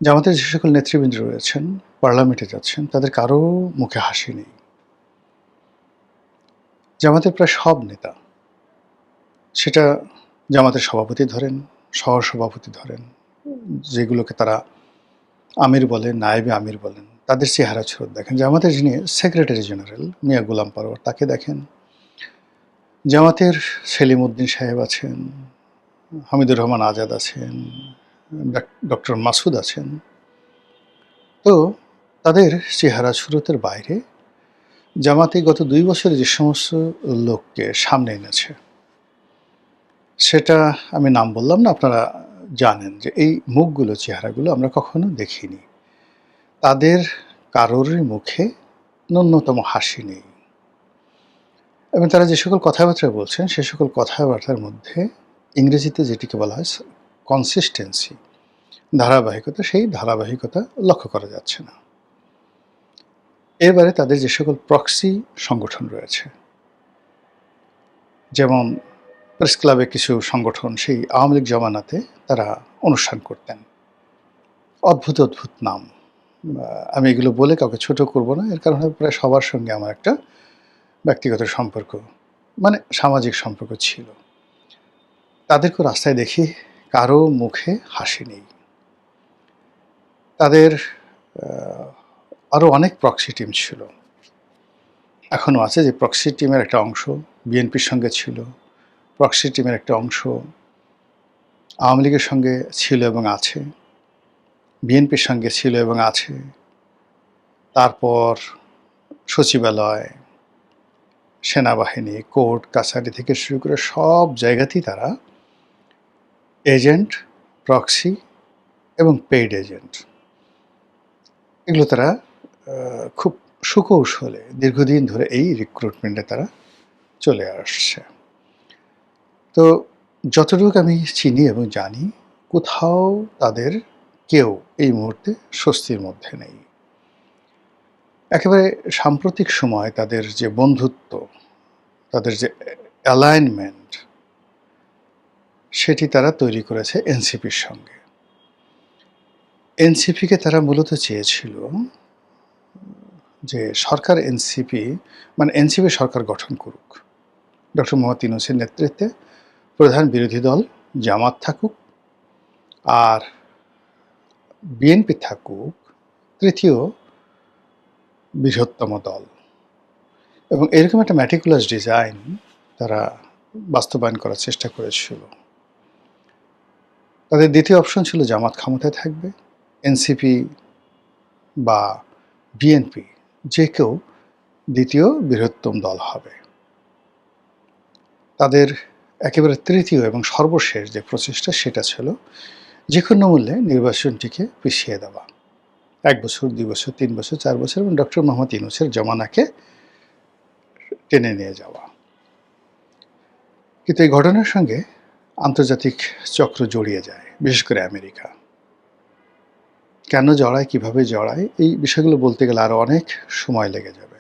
জামাতের যে সকল নেতৃবৃন্দ রয়েছেন, পার্লামেন্টে যাচ্ছেন, তাদের কারো মুখে হাসি নেই। জামাতের প্রায় সব নেতা, সেটা জামাতের সভাপতি ধরেন, সহসভাপতি ধরেন, যেগুলোকে তারা আমির বলেন, নায়েবে আমির বলেন, তাদের চেহারা ছুড়ে দেখেন। জামাতের যিনি সেক্রেটারি জেনারেল মিয়া গোলাম পরোয়ার, তাকে দেখেন। জামাতের সেলিম উদ্দিন সাহেব আছেন, হামিদুর রহমান আজাদ আছেন, ডক্টর মাসুদ আছেন। তো তাদের চেহারা সুরতের বাইরে জামাতে গত ২ বছরে যে সমস্ত লোককে সামনে এনেছে, সেটা আমি নাম বললাম না, আপনারা জানেন যে এই মুখগুলো, চেহারাগুলো আমরা কখনো দেখিনি। তাদের কারোরই মুখে ন্যূনতম হাসি নেই, এবং তারা যে সকল কথাবার্তা বলছেন সে সকল কথাবার্তার মধ্যে ইংরেজিতে যেটিকে বলা হয় কনসিস্টেন্সি, ধারাবাহিকতা, সেই ধারাবাহিকতা লক্ষ্য করা যাচ্ছে না। এবারে তাদের যে সকল প্রক্সি সংগঠন রয়েছে, যেমন প্রেস ক্লাবে কিছু সংগঠন সেই আওয়ামী লীগ জমানাতে তারা অনুষ্ঠান করতেন, অদ্ভুত অদ্ভুত নাম। আমি এগুলো বলে কাউকে ছোট করব না, এর কারণে প্রায় সবার সঙ্গে আমার একটা ব্যক্তিগত সম্পর্ক, মানে সামাজিক সম্পর্ক ছিল। তাদেরকে রাস্তায় দেখি কারো মুখে হাসি নেই। তাদের আরও অনেক প্রক্সি টিম ছিল, এখনও আছে। যে প্রক্সি টিমের একটা অংশ বিএনপির সঙ্গে ছিল, প্রক্সি টিমের একটা অংশ আওয়ামী লীগের সঙ্গে ছিল এবং আছে, বিএনপির সঙ্গে ছিল এবং আছে। তারপর সচিবালয়, সেনাবাহিনী, কোর্ট কাছারি থেকে শুরু করে সব জায়গাতেই তারা এজেন্ট, প্রক্সি এবং পেইড এজেন্ট, এগুলো তারা খুব সুকৌশলে দীর্ঘদিন ধরে এই রিক্রুটমেন্টে তারা চলে আসছে। তো যতটুকু আমি চিনি এবং জানি, কোথাও তাদের কেউ এই মুহূর্তে স্বস্তির মধ্যে নেই। একেবারে সাম্প্রতিক সময় তাদের যে বন্ধুত্ব, তাদের যে অ্যালাইনমেন্ট, সেটি তারা তৈরি করেছে এনসিপির সঙ্গে। এনসিপিকে তারা মূলত চেয়েছিল যে সরকার এনসিপি, মানে এনসিপি সরকার গঠন করুক, ডক্টর মোহাম্মদ ইউনূসের নেতৃত্বে প্রধান বিরোধী দল জামাত থাকুক, আর বিএনপি থাকুক তৃতীয় বৃহত্তম দল, এবং এরকম একটা ম্যাটিকুলাস ডিজাইন তারা বাস্তবায়ন করার চেষ্টা করেছিল। তাদের দ্বিতীয় অপশন ছিল জামাত ক্ষমতায় থাকবে, এনসিপি বা বিএনপি যে কেউ দ্বিতীয় বৃহত্তম দল হবে। তাদের একেবারে তৃতীয় এবং সর্বশেষ যে প্রচেষ্টা, সেটা ছিল যে কোনো মূল্যে নির্বাচনটিকে পিছিয়ে দেওয়া, 1 বছর, 2 বছর, 3 বছর, 4 বছর, এবং ডক্টর মোহাম্মদ ইউনূসের জমানাকে টেনে নিয়ে যাওয়া। কিন্তু এই ঘটনার সঙ্গে আন্তর্জাতিক চক্র জড়িয়ে যায়, বিশেষ করে আমেরিকা। কেন জড়ায়, কিভাবে জড়ায়, এই বিষয়গুলো বলতে গেলে আরও অনেক সময় লেগে যাবে।